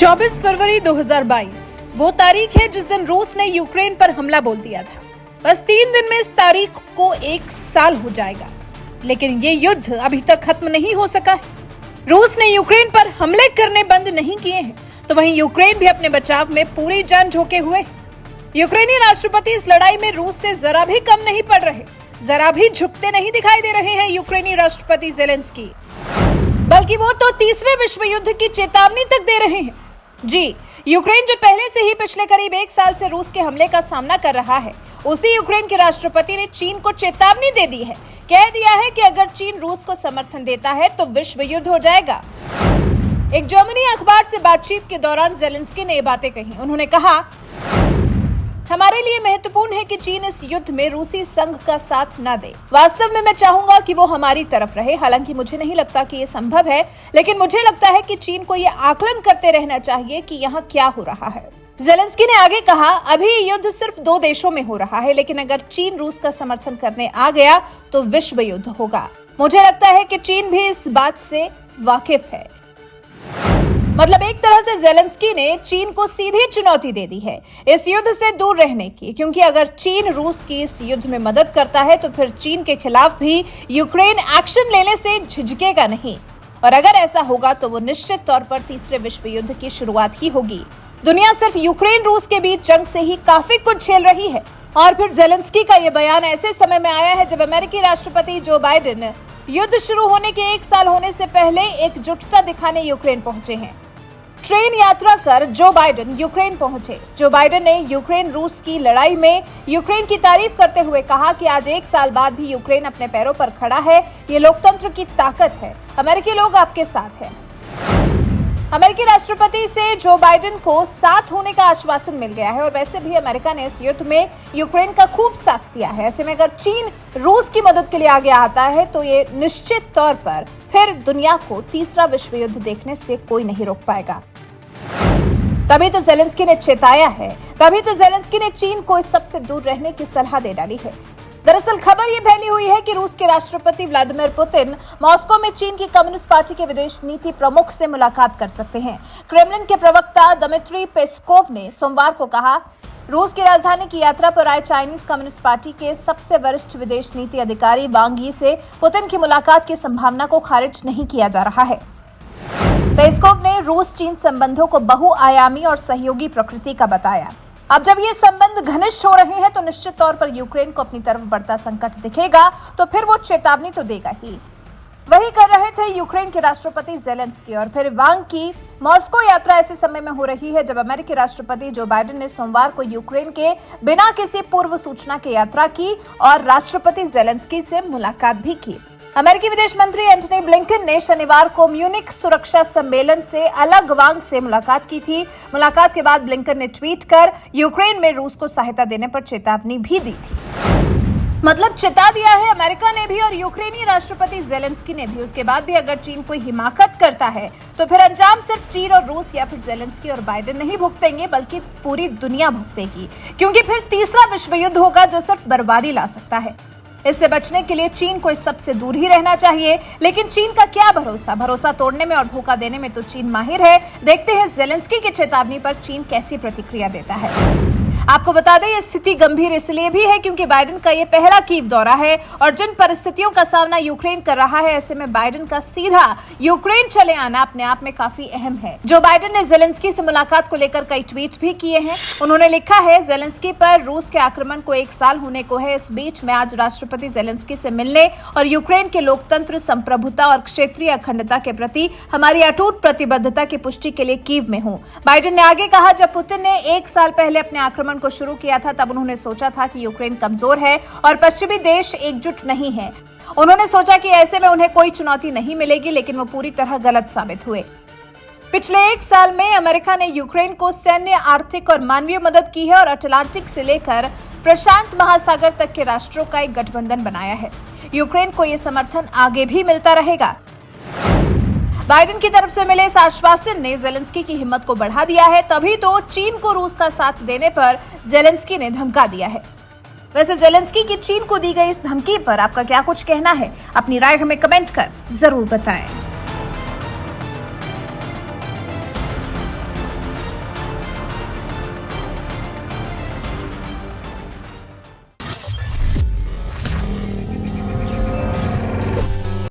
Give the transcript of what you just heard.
24 फरवरी 2022 वो तारीख है जिस दिन रूस ने यूक्रेन पर हमला बोल दिया था। बस 3 दिन में इस तारीख को 1 साल हो जाएगा, लेकिन ये युद्ध अभी तक खत्म नहीं हो सका है। रूस ने यूक्रेन पर हमले करने बंद नहीं किए हैं, तो वहीं यूक्रेन भी अपने बचाव में पूरी जान झोंके हुए। यूक्रेनी राष्ट्रपति इस लड़ाई में रूस से जरा भी कम नहीं पड़ रहे, जरा भी झुकते नहीं दिखाई दे रहे हैं यूक्रेनी राष्ट्रपति ज़ेलेंस्की, बल्कि वो तो तीसरे विश्व युद्ध की चेतावनी तक दे रहे हैं। जी, यूक्रेन जो पहले से ही पिछले करीब 1 साल से रूस के हमले का सामना कर रहा है, उसी यूक्रेन के राष्ट्रपति ने चीन को चेतावनी दे दी है। कह दिया है कि अगर चीन रूस को समर्थन देता है तो विश्व युद्ध हो जाएगा। एक जर्मनी अखबार से बातचीत के दौरान ज़ेलेंस्की ने ये बातें कही। उन्होंने कहा, हमारे लिए महत्वपूर्ण है कि चीन इस युद्ध में रूसी संघ का साथ न दे। वास्तव में मैं चाहूंगा कि वो हमारी तरफ रहे। हालांकि मुझे नहीं लगता कि ये संभव है, लेकिन मुझे लगता है कि चीन को ये आकलन करते रहना चाहिए कि यहाँ क्या हो रहा है। ज़ेलेंस्की ने आगे कहा, अभी ये युद्ध सिर्फ 2 देशों में हो रहा है, लेकिन अगर चीन रूस का समर्थन करने आ गया तो विश्व युद्ध होगा। मुझे लगता है कि चीन भी इस बात से वाकिफ है। मतलब एक तरह से ज़ेलेंस्की ने चीन को सीधी चुनौती दे दी है इस युद्ध से दूर रहने की, क्योंकि अगर चीन रूस की इस युद्ध में मदद करता है तो फिर चीन के खिलाफ भी यूक्रेन एक्शन लेने से झिझकेगा नहीं, और अगर ऐसा होगा तो वो निश्चित तौर पर तीसरे विश्व युद्ध की शुरुआत ही होगी। दुनिया सिर्फ यूक्रेन रूस के बीच जंग से ही काफी कुछ झेल रही है, और फिर ज़ेलेंस्की का ये बयान ऐसे समय में आया है जब अमेरिकी राष्ट्रपति जो बाइडेन युद्ध शुरू होने के 1 साल होने से पहले एकजुटता दिखाने यूक्रेन पहुंचे हैं। ट्रेन यात्रा कर जो बाइडेन यूक्रेन पहुंचे। जो बाइडेन ने यूक्रेन रूस की लड़ाई में यूक्रेन की तारीफ करते हुए कहा कि आज 1 साल बाद भी यूक्रेन अपने पैरों पर खड़ा है। ये लोकतंत्र की ताकत है। अमेरिकी लोग आपके साथ हैं। अमेरिकी राष्ट्रपति से जो बाइडेन को साथ होने का आश्वासन मिल गया है, और वैसे भी अमेरिका ने इस युद्ध में यूक्रेन का खूब साथ दिया है। ऐसे में अगर चीन रूस की मदद के लिए आगे आता है तो ये निश्चित तौर पर फिर दुनिया को तीसरा विश्व युद्ध देखने से कोई नहीं रोक पाएगा। तभी तो ज़ेलेंस्की ने चेताया है, तभी तो ज़ेलेंस्की ने चीन को इस सबसे दूर रहने की सलाह दे डाली है। दरअसल खबर ये फैली हुई है कि रूस के राष्ट्रपति व्लादिमीर पुतिन मॉस्को में चीन की कम्युनिस्ट पार्टी के विदेश नीति प्रमुख से मुलाकात कर सकते हैं। क्रेमलिन के प्रवक्ता दमित्री पेस्कोव ने सोमवार को कहा, रूस की राजधानी की यात्रा पर आए चाइनीज कम्युनिस्ट पार्टी के सबसे वरिष्ठ विदेश नीति अधिकारी वांग यी से पुतिन की मुलाकात की संभावना को खारिज नहीं किया जा रहा है। पेस्कोव ने रूस चीन संबंधों को बहुआयामी और सहयोगी प्रकृति का बताया। अब जब ये संबंध घनिष्ठ हो रहे हैं तो निश्चित तौर पर यूक्रेन को अपनी तरफ बढ़ता संकट दिखेगा, तो फिर वो चेतावनी तो देगा ही। वही कर रहे थे यूक्रेन के राष्ट्रपति ज़ेलेंस्की, और फिर वांग की मॉस्को यात्रा ऐसे समय में हो रही है जब अमेरिकी राष्ट्रपति जो बाइडेन ने सोमवार को यूक्रेन के बिना किसी पूर्व सूचना के यात्रा की और राष्ट्रपति ज़ेलेंस्की से मुलाकात भी की। अमेरिकी विदेश मंत्री एंटनी ब्लिंकन ने शनिवार को म्यूनिख सुरक्षा सम्मेलन से अलग वांग से मुलाकात की थी। मुलाकात के बाद ब्लिंकन ने ट्वीट कर यूक्रेन में रूस को सहायता देने पर चेतावनी भी दी थी। मतलब चिता दिया है अमेरिका ने भी और यूक्रेनी राष्ट्रपति ज़ेलेंस्की ने भी। उसके बाद भी अगर चीन कोई हिमाकत करता है तो फिर अंजाम सिर्फ चीन और रूस या फिर ज़ेलेंस्की और बाइडेन नहीं भुगतेंगे, बल्कि पूरी दुनिया भुगतेगी, क्योंकि फिर तीसरा विश्व युद्ध होगा जो सिर्फ बर्बादी ला सकता है। इससे बचने के लिए चीन को इस सबसे दूर ही रहना चाहिए, लेकिन चीन का क्या भरोसा। भरोसा तोड़ने में और धोखा देने में तो चीन माहिर है। देखते हैं ज़ेलेंस्की की चेतावनी पर चीन कैसी प्रतिक्रिया देता है। आपको बता दें, ये स्थिति गंभीर इसलिए भी है क्योंकि बाइडेन का ये पहला कीव दौरा है, और जिन परिस्थितियों का सामना यूक्रेन कर रहा है, ऐसे में बाइडेन का सीधा यूक्रेन चले आना अपने आप में काफी अहम है। जो बाइडेन ने ज़ेलेंस्की से मुलाकात को लेकर कई ट्वीट भी किए हैं। उन्होंने लिखा है, ज़ेलेंस्की पर रूस के आक्रमण को 1 साल होने को है। इस बीच मैं आज राष्ट्रपति ज़ेलेंस्की से मिलने और यूक्रेन के लोकतंत्र, संप्रभुता और क्षेत्रीय अखंडता के प्रति हमारी अटूट प्रतिबद्धता की पुष्टि के लिए कीव में हूँ। बाइडेन ने आगे कहा, जब पुतिन ने 1 साल पहले अपने आक्रमण को शुरू किया था तब उन्होंने सोचा था कि यूक्रेन कमजोर है और पश्चिमी देश एकजुट नहीं है। उन्होंने सोचा कि ऐसे में उन्हें कोई चुनौती नहीं मिलेगी, लेकिन वो पूरी तरह गलत साबित हुए। पिछले 1 साल में अमेरिका ने यूक्रेन को सैन्य, आर्थिक और मानवीय मदद की है और अटलांटिक से लेकर प्रशांत महासागर तक के राष्ट्रों का एक गठबंधन बनाया है। यूक्रेन को यह समर्थन आगे भी मिलता रहेगा। बाइडेन की तरफ से मिले इस आश्वासन ने ज़ेलेंस्की की हिम्मत को बढ़ा दिया है। तभी तो चीन को रूस का साथ देने पर ज़ेलेंस्की ने धमका दिया है। वैसे ज़ेलेंस्की की चीन को दी गई इस धमकी पर आपका क्या कुछ कहना है? अपनी राय हमें कमेंट कर जरूर बताएं।